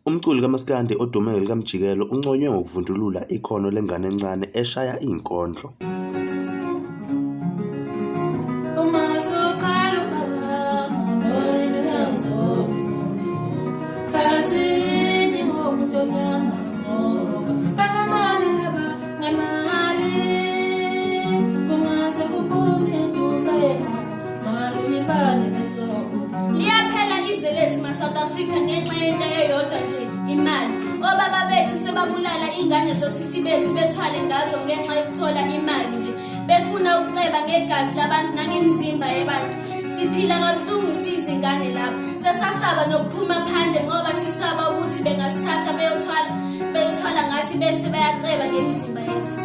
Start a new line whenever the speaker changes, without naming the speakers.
Umculi kaMaskandi odume ngelikamjikelo unconywe ngokuvundulula ikhono lengane encane eshaya inkondlo.
Liyaphela izwe lethu ma-South Africa ngenxa yento eyodwa nje, imali. Obaba bethu sebabulala ingane zosisi bethu bethwale ngazo ngenxa yokuthola imali nje. Befuna ukuceba ngegazi labantu nangemizimba yabantu. Siphila kabuhlungu sizingane lapha. Sesasaba nokuphuma phandle ngoba sisaba ukuthi bengasithatha beyothwala ngathi bese bayaceba ngemizimba yethu.